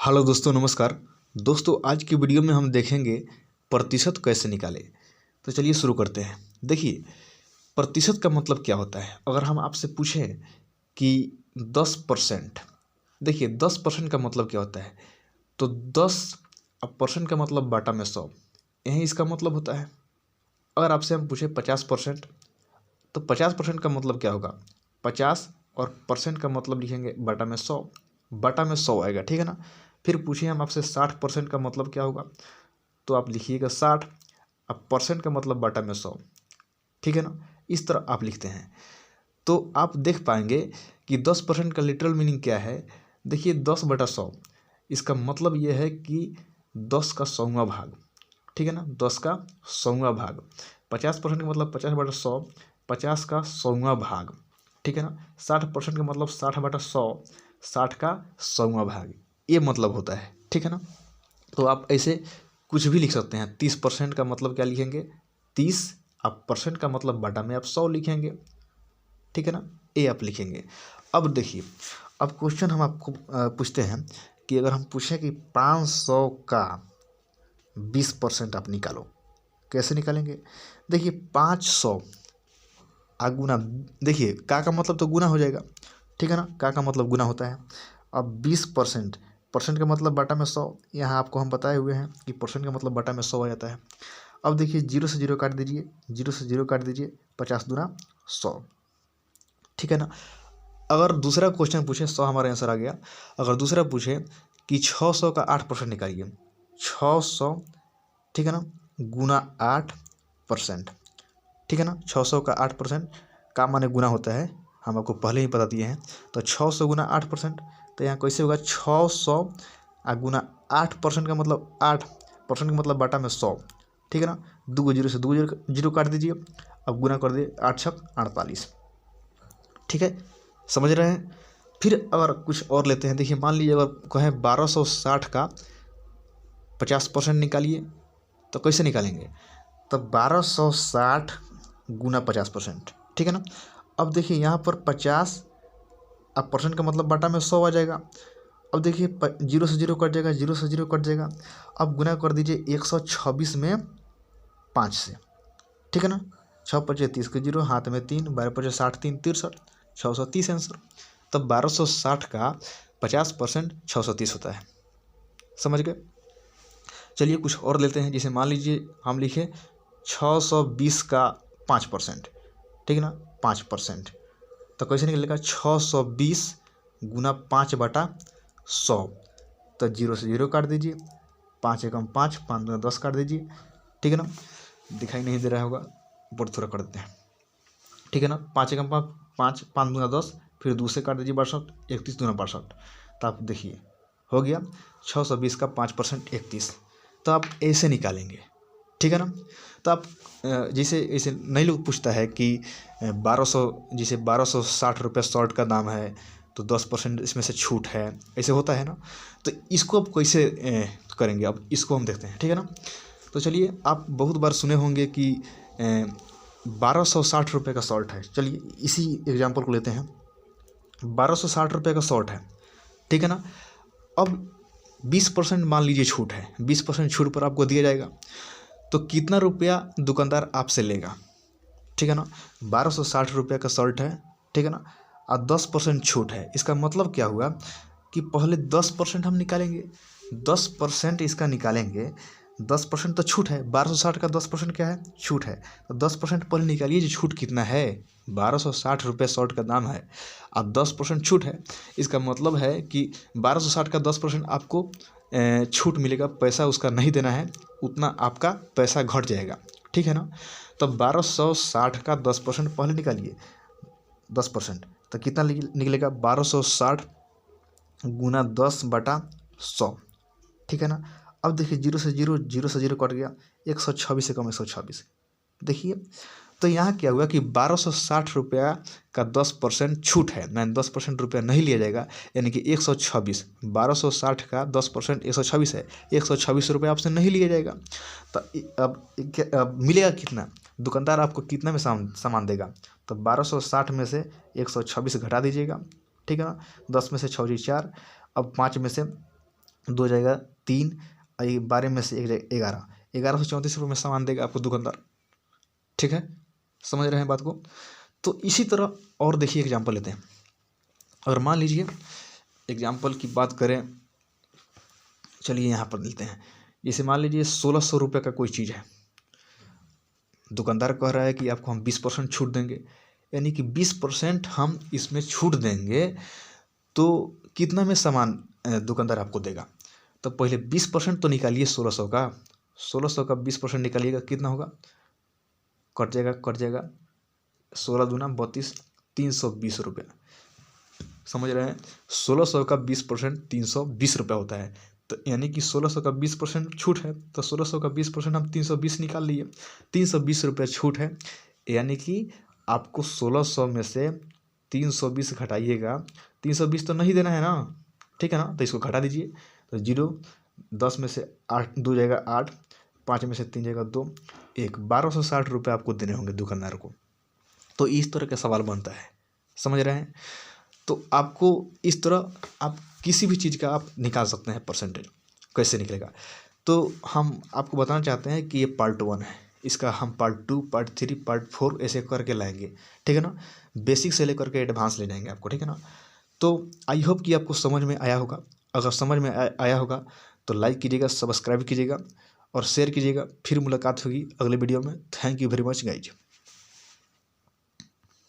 Hello दोस्तों, नमस्कार। दोस्तों, आज की वीडियो में हम देखेंगे प्रतिशत कैसे निकालें। तो चलिए शुरू करते हैं। देखिए, प्रतिशत का मतलब क्या होता है। अगर हम आपसे पूछें कि 10%, देखिए 10% का मतलब क्या होता है। तो 10 अब परसेंट का मतलब बाटा में 100, यही इसका मतलब होता है। अगर आपसे हम पूछें 50%, तो 50% का मतलब क्या होगा। 50 और परसेंट का मतलब लिखेंगे बाटा में 100, बाटा में 100 आएगा, ठीक है ना। फिर पूछिए हम आपसे 60% का मतलब क्या होगा, तो आप लिखिएगा 60, अब परसेंट का मतलब बाटा में 100, ठीक है ना। इस तरह आप लिखते हैं तो आप देख पाएंगे कि 10% का लिटरल मीनिंग क्या है। देखिए 10/100, इसका मतलब ये है कि 10 का 100वां भाग, ठीक है ना। 10 का 100वां भाग। 50% का मतलब 50/100, 50 का 100वां भाग, ठीक है ना। 60% का मतलब 60/100, 60 का 100वां भाग, ये मतलब होता है, ठीक है ना। तो आप ऐसे कुछ भी लिख सकते हैं। 30% का मतलब क्या लिखेंगे, 30। अब परसेंट का मतलब बटा में आप 100 लिखेंगे, ठीक है ना। ये आप लिखेंगे। अब देखिए, अब क्वेश्चन हम आपको पूछते हैं कि अगर हम पूछें कि 500 का 20% आप निकालो, कैसे निकालेंगे। देखिए 500 गुना, देखिए का मतलब तो गुना हो जाएगा, ठीक है ना। का मतलब गुना होता है। अब 20%, परसेंट का मतलब बटा में 100, यहाँ आपको हम बताए हुए हैं कि परसेंट का मतलब बटा में 100 आ जाता है। अब देखिए 0 से 0 काट दीजिए, 0 से 0 काट दीजिए, 50 दूना 100, ठीक है ना। अगर दूसरा क्वेश्चन पूछे, 100 हमारा आंसर आ गया। अगर दूसरा पूछे कि 600 का 8% निकालिए, 600, ठीक है ना, गुना 8%, ठीक है ना। 600 का 8% का माने गुना होता है, हम आपको पहले ही बता दिए हैं। तो 600 गुना 8%, तो यहाँ कैसे होगा, 600 गुना 8% का मतलब 8% का मतलब बाटा में 100, ठीक है ना। 2 जीरो से 2 जीरो काट दीजिए, अब गुना कर दिए, 8 छक 48, ठीक है, समझ रहे हैं। फिर अगर कुछ और लेते हैं, देखिए मान लीजिए अगर कहें 1260 का 50% निकालिए, तो कैसे निकालेंगे। तो 1260 गुना 50%, ठीक है ना। अब देखिए यहाँ पर 50, अब परसेंट का मतलब बाटा में 100 आ जाएगा। अब देखिए 0 से 0 कट जाएगा, 0 से 0 कट जाएगा। अब गुना कर दीजिए 126 में 5 से, ठीक है ना। 6×5 = 30 के 0, हाथ में 3, 12×5 = 60, 3 63, 630 आंसर। तब 1260 का 50% 630 होता है, समझ गए। चलिए कुछ और लेते हैं। जैसे मान लीजिए हम लिखे 620 का 5%, ठीक है ना, 5%। तो कैसे निकलेगा, 620 गुना 5/100। तो 0 से 0 काट दीजिए, 5 एकम 5, 5 दूना 10 काट दीजिए, ठीक है ना। दिखाई नहीं दे रहा होगा, ऊपर थोड़ा कर देते हैं, ठीक है ना। 5 एकम 5, 5, 5 दूना 10, फिर 2 से काट दीजिए 62, 31 दूना 62। तो आप देखिए हो गया 620 का 5% 31। तो आप ऐसे निकालेंगे, ठीक है ना। तो आप जैसे ऐसे नहीं लोग पूछता है कि 1200, जैसे 1260 रुपये शर्ट का दाम है, तो 10% इसमें से छूट है, ऐसे होता है ना। तो इसको आप कैसे करेंगे, अब इसको हम देखते हैं, ठीक है ना। तो चलिए, आप बहुत बार सुने होंगे कि 1260 रुपये का शर्ट है। चलिए इसी एग्जाम्पल को लेते हैं। 1260 रुपये का शर्ट है, ठीक है ना। अब 20% मान लीजिए छूट है, 20% छूट पर आपको दिया जाएगा, तो कितना रुपया दुकानदार आपसे लेगा, ठीक है ना। 1260 रुपये का शर्ट है, ठीक है ना, और 10% छूट है। इसका मतलब क्या हुआ कि पहले 10% हम निकालेंगे, 10% इसका निकालेंगे। 10% तो छूट है, 1260 का 10% क्या है, छूट है। तो 10% पहले निकालिए जो छूट कितना है। 1260 रुपये शर्ट का दाम है, अब 10% छूट है। इसका मतलब है कि 1260 का 10% आपको छूट मिलेगा, पैसा उसका नहीं देना है, उतना आपका पैसा घट जाएगा, ठीक है ना। तो 1260 का 10% पहले निकालिए, 10%, तो कितना निकलेगा, 1260 गुना 10/100, ठीक है ना। अब देखिए 0 से 0, 0 से 0 कट गया, 126 से कम 126। देखिए तो यहाँ क्या हुआ कि 1260 रुपया का 10% छूट है, मैं 10% रुपया नहीं लिया जाएगा, यानी कि 126, 1260 का 10% 126 है, 126 रुपये आपसे नहीं लिया जाएगा। तो अब मिलेगा कितना, दुकानदार आपको कितना में सामान देगा। तो 1260 में से 126 घटा दीजिएगा, ठीक है ना। 10 में से 6 4, अब 5 में से 2 हो जाएगा 3, 12 में से 1 जाएगा 11, 1134 रुपये में सामान देगा आपको दुकानदार। ठीक है, समझ रहे हैं बात को। तो इसी तरह और देखिए एग्जाम्पल लेते हैं। अगर मान लीजिए एग्जाम्पल की बात करें, चलिए यहाँ पर लेते हैं। जैसे मान लीजिए 1600 रुपये का कोई चीज़ है, दुकानदार कह रहा है कि आपको हम 20% छूट देंगे, यानी कि 20% हम इसमें छूट देंगे तो कितना में सामान दुकानदार आपको देगा। तो पहले 20% तो निकालिए 1600 का, 1600 का 20% निकालिएगा कितना होगा, कट जाएगा 16 दूना 32, 320 रुपये। समझ रहे हैं, 1600 का 20% 320 रुपये होता है। तो यानी कि 1600 का 20% छूट है, तो 1600 का 20% हम 320 निकाल लिए, 320 रुपये छूट है। यानी कि आपको 1600 में से 320 घटाइएगा, 320 तो नहीं देना है ना, ठीक है ना, तो इसको घटा दीजिए। तो 0, 10 में से 8, 2 जाएगा 8, 5 में से 3 जाएगा 2, 1, 1260 रुपये आपको देने होंगे दुकानदार को। तो इस तरह का सवाल बनता है, समझ रहे हैं। तो आपको इस तरह आप किसी भी चीज़ का आप निकाल सकते हैं परसेंटेज, कैसे निकलेगा। तो हम आपको बताना चाहते हैं कि ये पार्ट 1 है, इसका हम पार्ट 2, पार्ट 3, पार्ट 4 ऐसे करके लाएंगे, ठीक है ना। बेसिक से लेकर के एडवांस ले जाएंगे आपको, ठीक है ना। तो आई होप कि आपको समझ में आया होगा। अगर समझ में आया होगा तो लाइक कीजिएगा, सब्सक्राइब कीजिएगा और शेयर कीजिएगा। फिर मुलाकात होगी अगले वीडियो में। Thank you very much guys.